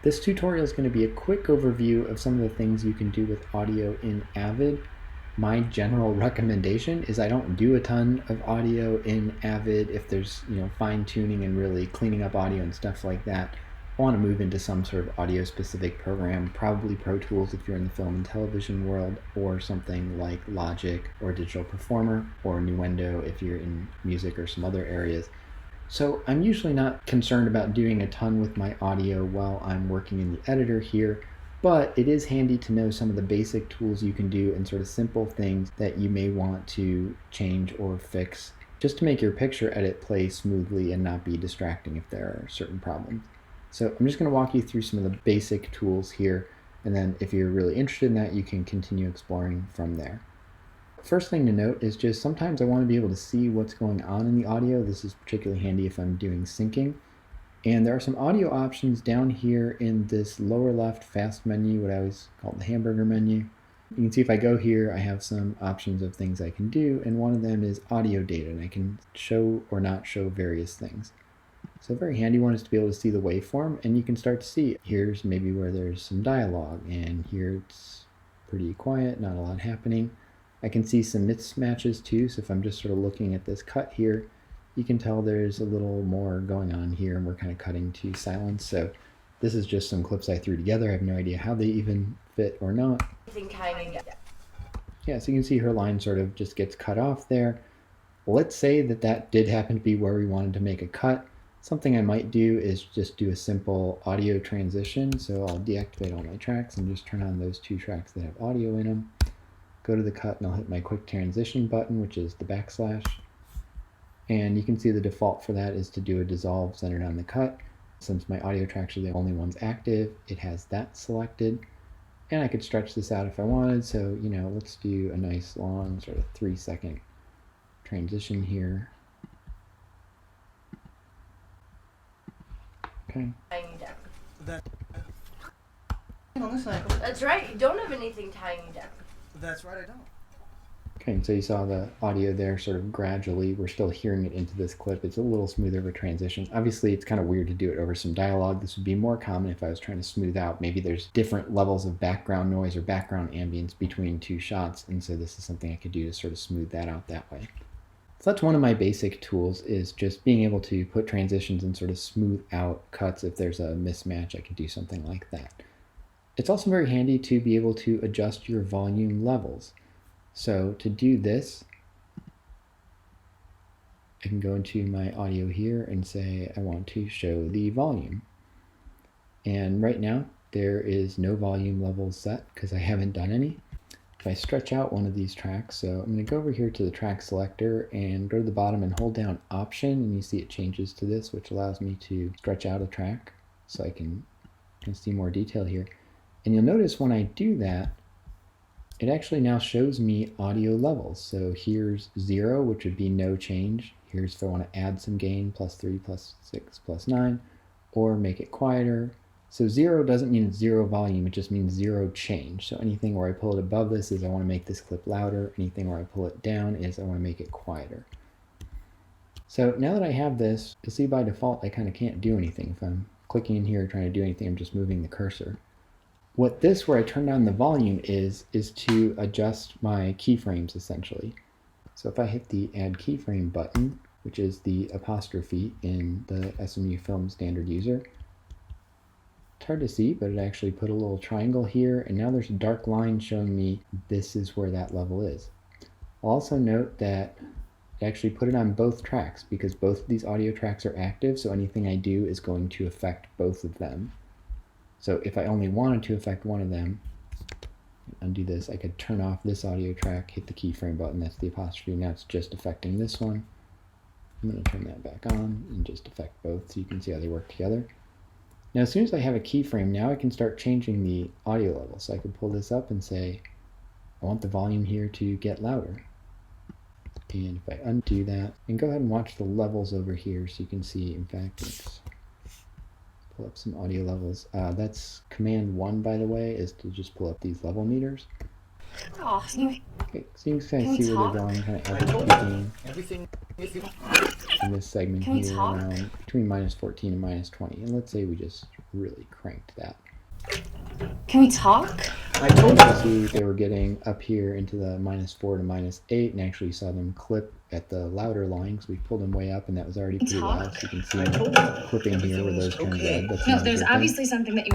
This tutorial is going to be a quick overview of some of the things you can do with audio in Avid. My general recommendation is I don't do a ton of audio in Avid. If there's fine tuning and really cleaning up audio and stuff like that, I want to move into some sort of audio specific program, probably Pro Tools if you're in the film and television world, or something like Logic or Digital Performer, or Nuendo if you're in music or some other areas. So I'm usually not concerned about doing a ton with my audio while I'm working in the editor here, but it is handy to know some of the basic tools you can do and sort of simple things that you may want to change or fix just to make your picture edit play smoothly and not be distracting if there are certain problems. So I'm just going to walk you through some of the basic tools here, and then if you're really interested in that, you can continue exploring from there. First thing to note is just sometimes I want to be able to see what's going on in the audio. This is particularly handy if I'm doing syncing. And there are some audio options down here in this lower left fast menu, what I always call the hamburger menu. You can see if I go here, I have some options of things I can do, and one of them is audio data, and I can show or not show various things. So a very handy one is to be able to see the waveform, and you can start to see here's maybe where there's some dialogue, and here it's pretty quiet, not a lot happening. I can see some mismatches too, so if I'm just sort of looking at this cut here, you can tell there's a little more going on here, and we're kind of cutting to silence. So this is just some clips I threw together. I have no idea how they even fit or not. Yeah, so you can see her line sort of just gets cut off there. Let's say that that did happen to be where we wanted to make a cut. Something I might do is just do a simple audio transition. So I'll deactivate all my tracks and just turn on those two tracks that have audio in them. Go to the cut and I'll hit my quick transition button, which is the backslash. And you can see the default for that is to do a dissolve centered on the cut. Since my audio tracks are the only ones active, it has that selected. And I could stretch this out if I wanted. So, let's do a nice long sort of 3-second transition here. Okay. That's right, you don't have anything tying you down. That's right, I don't. Okay, so you saw the audio there sort of gradually. We're still hearing it into this clip. It's a little smoother of a transition. Obviously, it's kind of weird to do it over some dialogue. This would be more common if I was trying to smooth out. Maybe there's different levels of background noise or background ambience between two shots, and so this is something I could do to sort of smooth that out that way. So that's one of my basic tools, is just being able to put transitions and sort of smooth out cuts. If there's a mismatch, I can do something like that. It's also very handy to be able to adjust your volume levels. So to do this, I can go into my audio here and say I want to show the volume. And right now there is no volume level set because I haven't done any. If I stretch out one of these tracks, so I'm going to go over here to the track selector and go to the bottom and hold down Option, and you see it changes to this, which allows me to stretch out a track so I can see more detail here. And you'll notice when I do that, it actually now shows me audio levels. So here's 0, which would be no change. Here's if I want to add some gain, +3, +6, +9, or make it quieter. So 0 doesn't mean it's 0 volume, it just means 0 change. So anything where I pull it above this is I want to make this clip louder. Anything where I pull it down is I want to make it quieter. So now that I have this, you'll see by default I kind of can't do anything. If I'm clicking in here trying to do anything, I'm just moving the cursor. What this, where I turn down the volume, is to adjust my keyframes essentially. So if I hit the Add Keyframe button, which is the apostrophe in the SMU Film Standard User, it's hard to see, but it actually put a little triangle here, and now there's a dark line showing me this is where that level is. I'll also note that I actually put it on both tracks because both of these audio tracks are active, so anything I do is going to affect both of them. So if I only wanted to affect one of them, undo this, I could turn off this audio track, hit the keyframe button, that's the apostrophe, now it's just affecting this one. I'm going to turn that back on and just affect both so you can see how they work together. Now as soon as I have a keyframe, now I can start changing the audio level. So I could pull this up and say, I want the volume here to get louder. And if I undo that, and go ahead and watch the levels over here so you can see, in fact, let's pull up some audio levels. That's Command 1, by the way, is to just pull up these level meters. Oh, Okay, so you can kind of see where they're going, kind of executing Everything. in this segment here around between -14 and -20. And let's say we just really cranked that. Can we talk? I told you see they were getting up here into the -4 to -8, and actually saw them clip at the louder line because we pulled them way up, and that was already pretty loud. So you can see clipping here where those turn red. That's no, there's obviously something that you...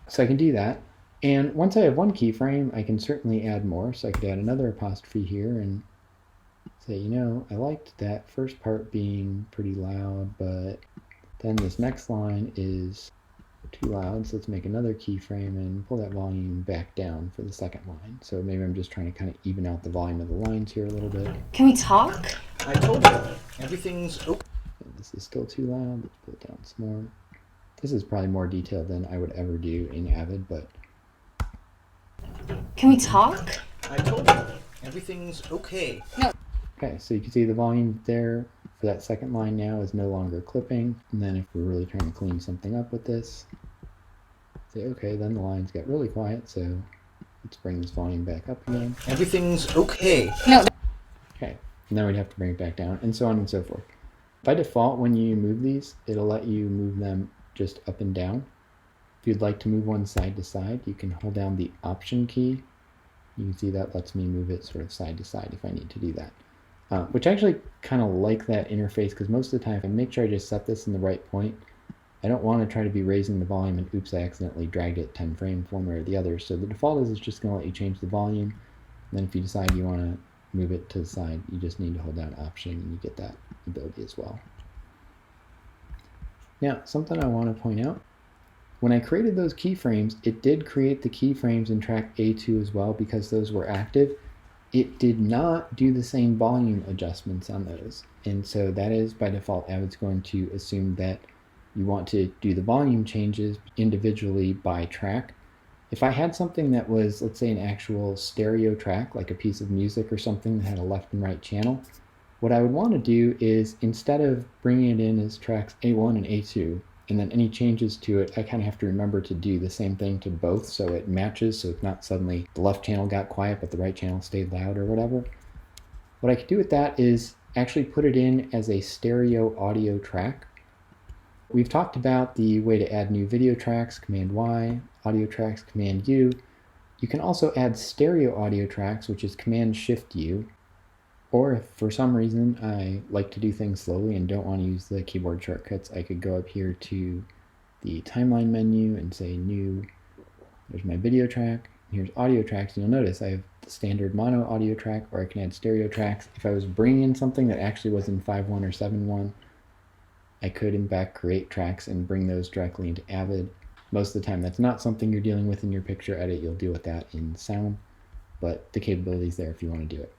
So I can do that. And once I have one keyframe, I can certainly add more. So I could add another apostrophe here and say, you know, I liked that first part being pretty loud, but then this next line is too loud, so let's make another keyframe and pull that volume back down for the second line. So maybe I'm just trying to kind of even out the volume of the lines here a little bit. Can we talk? I told you, everything's okay. And this is still too loud. Let's pull it down some more. This is probably more detailed than I would ever do in Avid, but... Can we talk? I told you, everything's okay. No. Okay, so you can see the volume there for that second line now is no longer clipping. And then if we're really trying to clean something up with this, say, okay, then the lines get really quiet, so let's bring this volume back up again. Everything's okay. No. Okay, and then we'd have to bring it back down, and so on and so forth. By default, when you move these, it'll let you move them just up and down. If you'd like to move one side to side, you can hold down the Option key. You can see that lets me move it sort of side to side if I need to do that. Which I actually kind of like that interface, because most of the time I make sure I just set this in the right point. I don't want to try to be raising the volume and oops, I accidentally dragged it 10 frames one way or the other. So the default is it's just going to let you change the volume. And then if you decide you want to move it to the side, you just need to hold down Option and you get that ability as well. Now, something I want to point out. When I created those keyframes, it did create the keyframes in track A2 as well because those were active. It did not do the same volume adjustments on those. And so that is by default, Avid's going to assume that you want to do the volume changes individually by track. If I had something that was, let's say, an actual stereo track, like a piece of music or something that had a left and right channel, what I would want to do is instead of bringing it in as tracks A1 and A2, and then any changes to it, I kind of have to remember to do the same thing to both so it matches, so it's not suddenly the left channel got quiet but the right channel stayed loud or whatever. What I could do with that is actually put it in as a stereo audio track. We've talked about the way to add new video tracks, Command Y, audio tracks, Command U. You can also add stereo audio tracks, which is Command Shift U. Or if for some reason I like to do things slowly and don't want to use the keyboard shortcuts, I could go up here to the timeline menu and say new. There's my video track. Here's audio tracks. You'll notice I have the standard mono audio track, or I can add stereo tracks. If I was bringing in something that actually was in 5.1 or 7.1, I could in fact create tracks and bring those directly into Avid. Most of the time that's not something you're dealing with in your picture edit. You'll deal with that in sound, but the capability is there if you want to do it.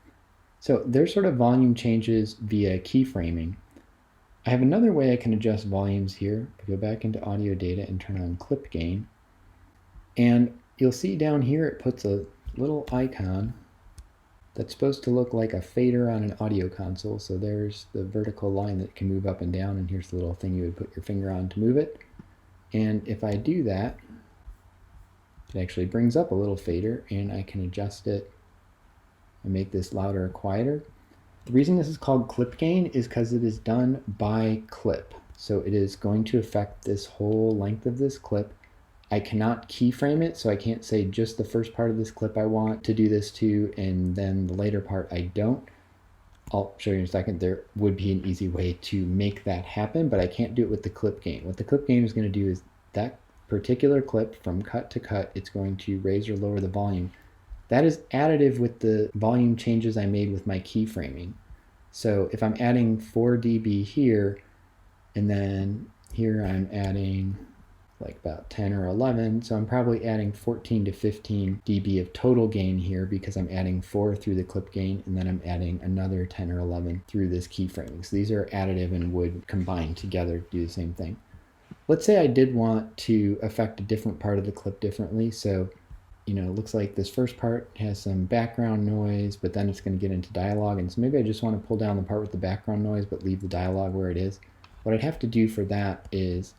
So there's sort of volume changes via keyframing. I have another way I can adjust volumes here. I go back into audio data and turn on clip gain. And you'll see down here it puts a little icon that's supposed to look like a fader on an audio console. So there's the vertical line that can move up and down, and here's the little thing you would put your finger on to move it. And if I do that, it actually brings up a little fader and I can adjust it and make this louder or quieter. The reason this is called clip gain is because it is done by clip. So it is going to affect this whole length of this clip. I cannot keyframe it, so I can't say just the first part of this clip I want to do this to, and then the later part I don't. I'll show you in a second. There would be an easy way to make that happen, but I can't do it with the clip gain. What the clip gain is going to do is that particular clip from cut to cut, it's going to raise or lower the volume. That is additive with the volume changes I made with my keyframing. So if I'm adding 4 dB here, and then here I'm adding like about 10 or 11, so I'm probably adding 14 to 15 dB of total gain here because I'm adding 4 through the clip gain, and then I'm adding another 10 or 11 through this keyframing. So these are additive and would combine together to do the same thing. Let's say I did want to affect a different part of the clip differently. So, you know, it looks like this first part has some background noise, but then it's going to get into dialogue. And so maybe I just want to pull down the part with the background noise, but leave the dialogue where it is. What I'd have to do for that is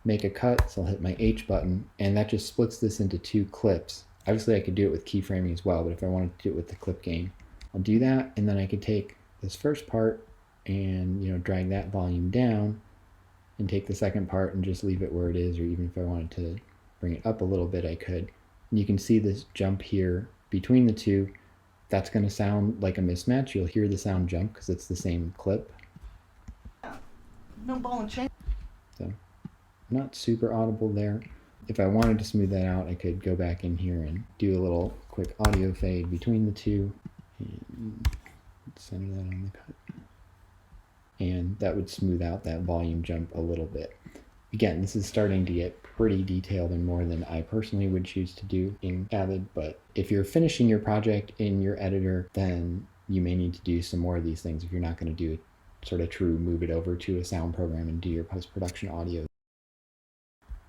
make a cut. So I'll hit my H button, and that just splits this into 2 clips. Obviously I could do it with keyframing as well, but if I wanted to do it with the clip gain, I'll do that. And then I could take this first part and, you know, drag that volume down. and take the second part and just leave it where it is, or even if I wanted to bring it up a little bit, I could. And you can see this jump here between the two. That's going to sound like a mismatch. You'll hear the sound jump because it's the same clip. No ball and chain. So not super audible there. If I wanted to smooth that out, I could go back in here and do a little quick audio fade between the two. And center that on the cut. And that would smooth out that volume jump a little bit. Again, this is starting to get pretty detailed and more than I personally would choose to do in Avid, but if you're finishing your project in your editor, then you may need to do some more of these things if you're not going to do sort of true move it over to a sound program and do your post-production audio.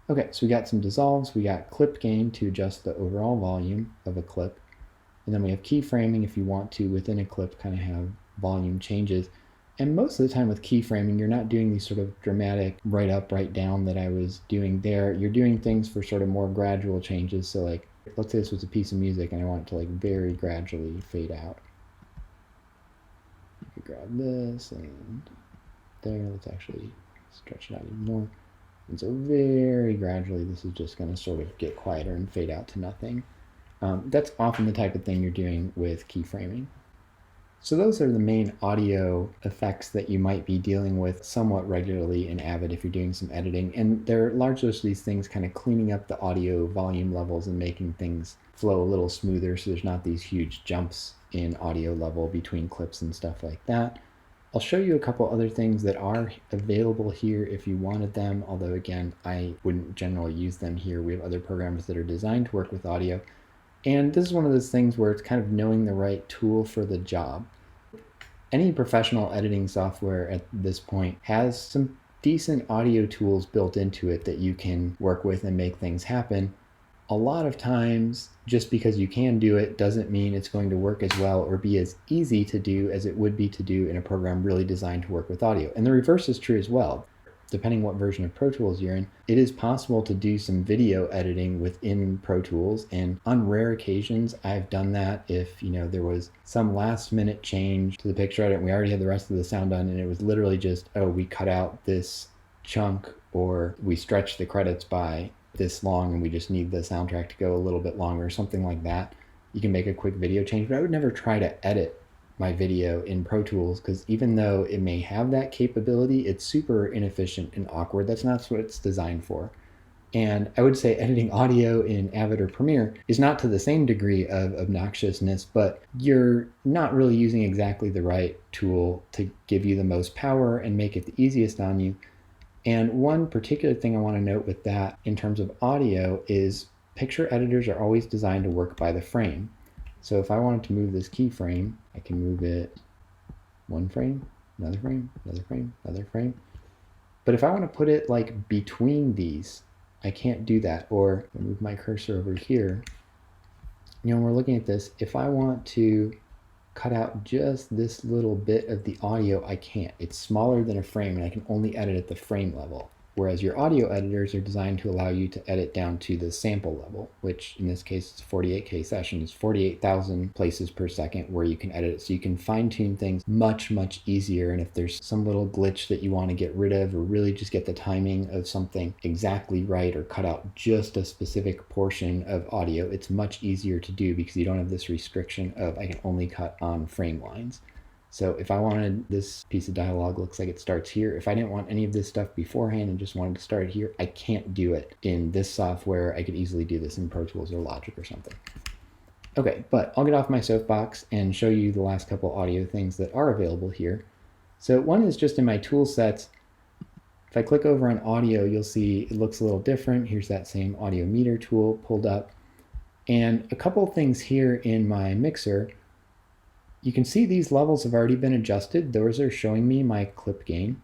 Okay, so we got some dissolves, we got clip gain to adjust the overall volume of a clip, and then we have keyframing if you want to, within a clip, kind of have volume changes. And most of the time with keyframing, you're not doing these sort of dramatic right up, right down that I was doing there. You're doing things for sort of more gradual changes. So like, let's say this was a piece of music and I want it to like very gradually fade out. You could grab this and there, let's actually stretch it out even more. And so very gradually, this is just going to sort of get quieter and fade out to nothing. That's often the type of thing you're doing with keyframing. So those are the main audio effects that you might be dealing with somewhat regularly in Avid if you're doing some editing. And they're largely these things kind of cleaning up the audio volume levels and making things flow a little smoother so there's not these huge jumps in audio level between clips and stuff like that. I'll show you a couple other things that are available here if you wanted them, although again, I wouldn't generally use them here. We have other programs that are designed to work with audio. And this is one of those things where it's kind of knowing the right tool for the job. Any professional editing software at this point has some decent audio tools built into it that you can work with and make things happen. A lot of times, just because you can do it doesn't mean it's going to work as well or be as easy to do as it would be to do in a program really designed to work with audio. And the reverse is true as well. Depending what version of Pro Tools you're in, it is possible to do some video editing within Pro Tools. And on rare occasions, I've done that if, there was some last minute change to the picture edit and we already had the rest of the sound done and it was literally just, oh, we cut out this chunk or we stretched the credits by this long and we just need the soundtrack to go a little bit longer or something like that. You can make a quick video change, but I would never try to edit my video in Pro Tools because even though it may have that capability, it's super inefficient and awkward. That's not what it's designed for. And I would say editing audio in Avid or Premiere is not to the same degree of obnoxiousness, but you're not really using exactly the right tool to give you the most power and make it the easiest on you. And one particular thing I want to note with that in terms of audio is picture editors are always designed to work by the frame. So if I wanted to move this keyframe, I can move it one frame, another frame, another frame, another frame. But if I want to put it like between these, I can't do that. Or move my cursor over here. When we're looking at this, if I want to cut out just this little bit of the audio, I can't. It's smaller than a frame and I can only edit at the frame level. Whereas your audio editors are designed to allow you to edit down to the sample level, which in this case is 48K sessions, 48,000 places per second where you can edit it. So you can fine tune things much, much easier. And if there's some little glitch that you want to get rid of or really just get the timing of something exactly right or cut out just a specific portion of audio, it's much easier to do because you don't have this restriction of I can only cut on frame lines. So if I wanted this piece of dialogue, looks like it starts here. If I didn't want any of this stuff beforehand and just wanted to start here, I can't do it in this software. I could easily do this in Pro Tools or Logic or something. Okay, but I'll get off my soapbox and show you the last couple audio things that are available here. So one is just in my tool sets. If I click over on audio, you'll see it looks a little different. Here's that same audio meter tool pulled up. And a couple things here in my mixer. You can see these levels have already been adjusted. Those are showing me my clip gain.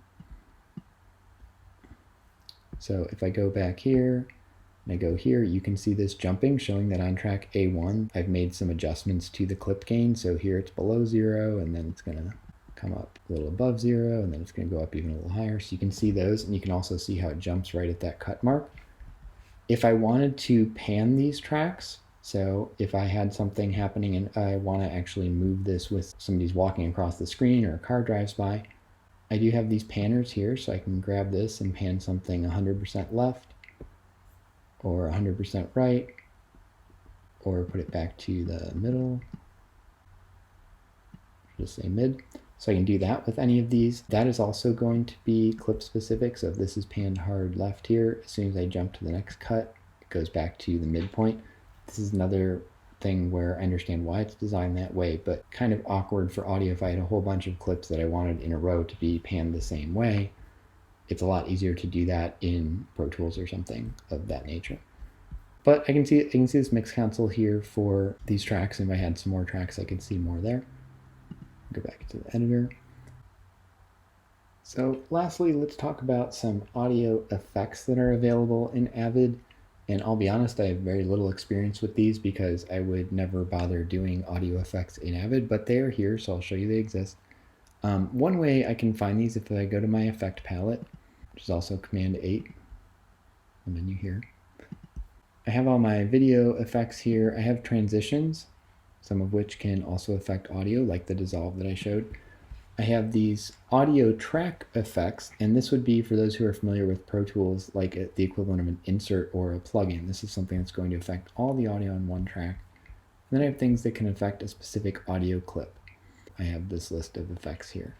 So if I go back here and I go here, you can see this jumping, showing that on track A1, I've made some adjustments to the clip gain. So here it's below 0, and then it's going to come up a little above 0, and then it's going to go up even a little higher. So you can see those, and you can also see how it jumps right at that cut mark. If I wanted to pan these tracks, so if I had something happening and I want to actually move this with somebody's walking across the screen or a car drives by, I do have these panners here, so I can grab this and pan something 100% left or 100% right, or put it back to the middle, just say mid. So I can do that with any of these. That is also going to be clip specific. So if this is panned hard left here, as soon as I jump to the next cut, it goes back to the midpoint. This is another thing where I understand why it's designed that way, but kind of awkward for audio if I had a whole bunch of clips that I wanted in a row to be panned the same way. It's a lot easier to do that in Pro Tools or something of that nature. But I can see this mix console here for these tracks. If I had some more tracks, I could see more there. Go back to the editor. So lastly, let's talk about some audio effects that are available in Avid. And I'll be honest, I have very little experience with these because I would never bother doing audio effects in Avid, but they are here, so I'll show you they exist. One way I can find these if I go to my effect palette, which is also Command 8, the menu here. I have all my video effects here. I have transitions, some of which can also affect audio, like the dissolve that I showed. I have these audio track effects, and this would be, for those who are familiar with Pro Tools, like the equivalent of an insert or a plugin. This is something that's going to affect all the audio on one track. And then I have things that can affect a specific audio clip. I have this list of effects here.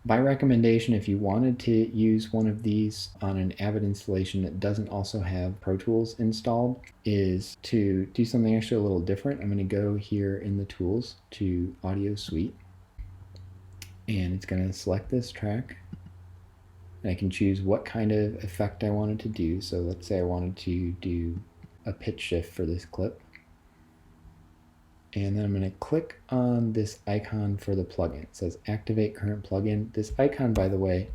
By recommendation, if you wanted to use one of these on an Avid installation that doesn't also have Pro Tools installed, is to do something actually a little different. I'm going to go here in the tools to Audio Suite, and it's going to select this track. And I can choose what kind of effect I wanted to do. So let's say I wanted to do a pitch shift for this clip. And then I'm going to click on this icon for the plugin. It says activate current plugin. This icon, by the way,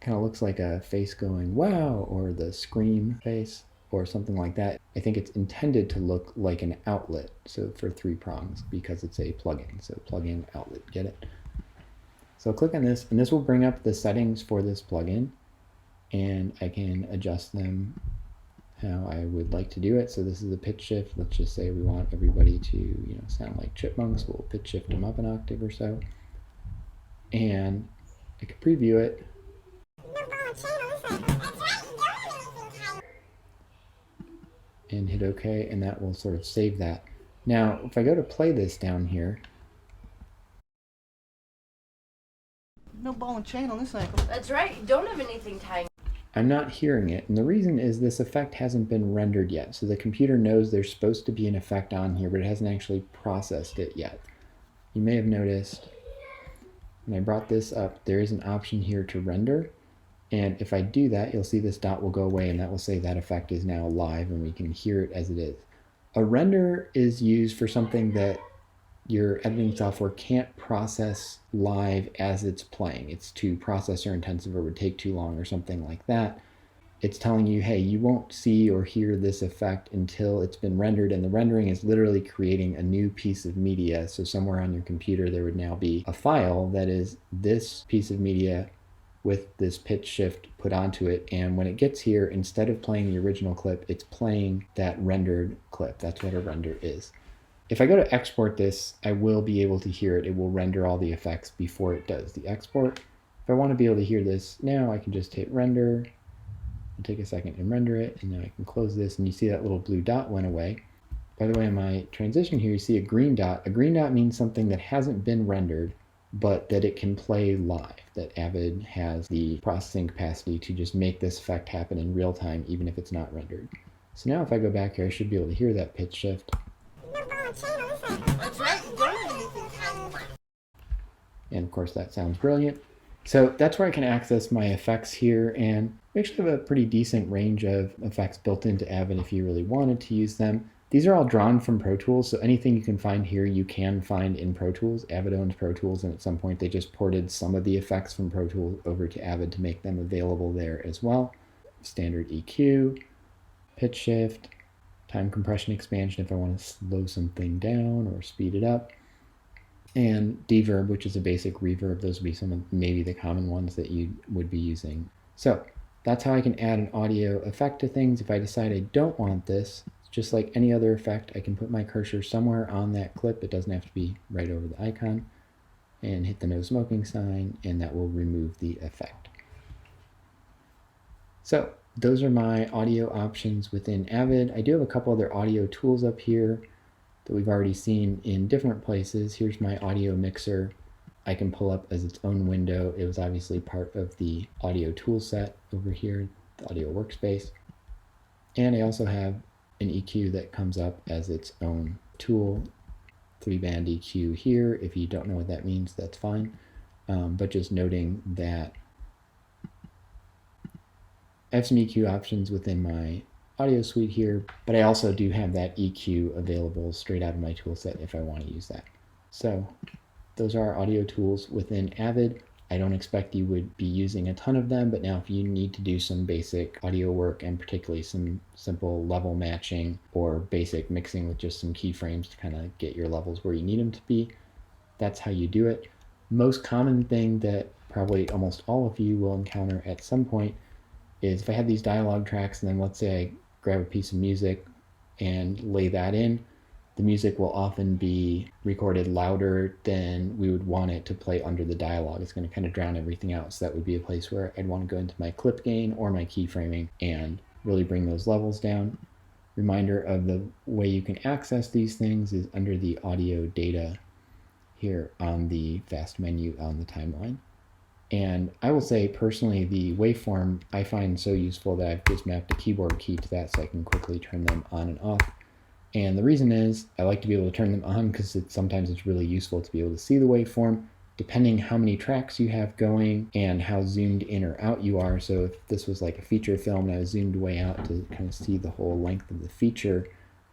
kind of looks like a face going wow, or the scream face or something like that. I think it's intended to look like an outlet, so for 3 prongs, because it's a plugin. So plugin outlet, get it? So I'll click on this, and this will bring up the settings for this plugin, and I can adjust them how I would like to do it. So this is a pitch shift. Let's just say we want everybody to, sound like chipmunks. We'll pitch shift them up an octave or so. And I can preview it. And hit OK, and that will sort of save that. Now, if I go to play this down here, No ball and chain on this ankle. That's right. You don't have anything tying. I'm not hearing it, and the reason is this effect hasn't been rendered yet. So the computer knows there's supposed to be an effect on here, but it hasn't actually processed it yet. You may have noticed when I brought this up, there is an option here to render, and if I do that, you'll see this dot will go away, and that will say that effect is now live, and we can hear it as it is. A render is used for something that your editing software can't process live as it's playing. It's too processor intensive or would take too long or something like that. It's telling you, hey, you won't see or hear this effect until it's been rendered, and the rendering is literally creating a new piece of media. So somewhere on your computer there would now be a file that is this piece of media with this pitch shift put onto it, and when it gets here, instead of playing the original clip, it's playing that rendered clip. That's what a render is. If I go to export this, I will be able to hear it. It will render all the effects before it does the export. If I want to be able to hear this now, I can just hit render, and take a second and render it, and then I can close this, and you see that little blue dot went away. By the way, in my transition here, you see a green dot. A green dot means something that hasn't been rendered, but that it can play live, that Avid has the processing capacity to just make this effect happen in real time, even if it's not rendered. So now if I go back here, I should be able to hear that pitch shift. That's right. You don't have anything tying. And of course that sounds brilliant. So that's where I can access my effects here, and we actually have a pretty decent range of effects built into Avid if you really wanted to use them. These are all drawn from Pro Tools, so anything you can find here you can find in Pro Tools. Avid owns Pro Tools, and at some point they just ported some of the effects from Pro Tools over to Avid to make them available there as well. Standard EQ, pitch shift, time compression expansion if I want to slow something down or speed it up, and deverb, which is a basic reverb. Those would be some of maybe the common ones that you would be using. So that's how I can add an audio effect to things. If I decide I don't want this, just like any other effect, I can put my cursor somewhere on that clip. It doesn't have to be right over the icon. and hit the no smoking sign, and that will remove the effect. So those are my audio options within Avid. I do have a couple other audio tools up here that we've already seen in different places. Here's my audio mixer. I can pull up as its own window. It was obviously part of the audio tool set over here, the audio workspace. And I also have an EQ that comes up as its own tool, 3-band EQ here. If you don't know what that means, that's fine. But just noting that I have some EQ options within my audio suite here, but I also do have that EQ available straight out of my tool set if I want to use that. So those are our audio tools within Avid. I don't expect you would be using a ton of them, but now if you need to do some basic audio work and particularly some simple level matching or basic mixing with just some keyframes to kind of get your levels where you need them to be, that's how you do it. Most common thing that probably almost all of you will encounter at some point is if I have these dialogue tracks and then let's say I grab a piece of music and lay that in, the music will often be recorded louder than we would want it to play under the dialogue. It's going to kind of drown everything out. So that would be a place where I'd want to go into my clip gain or my keyframing and really bring those levels down. Reminder of the way you can access these things is under the audio data here on the fast menu on the timeline. And I will say personally, the waveform I find so useful that I've just mapped a keyboard key to that so I can quickly turn them on and off. And the reason is I like to be able to turn them on because sometimes it's really useful to be able to see the waveform depending how many tracks you have going and how zoomed in or out you are. So if this was like a feature film and I was zoomed way out to kind of see the whole length of the feature,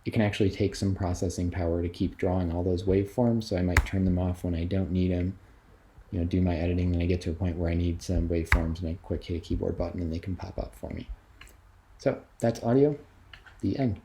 it can actually take some processing power to keep drawing all those waveforms. So I might turn them off when I don't need them, do my editing, then I get to a point where I need some waveforms and I quick hit a keyboard button and they can pop up for me. So that's audio, the end.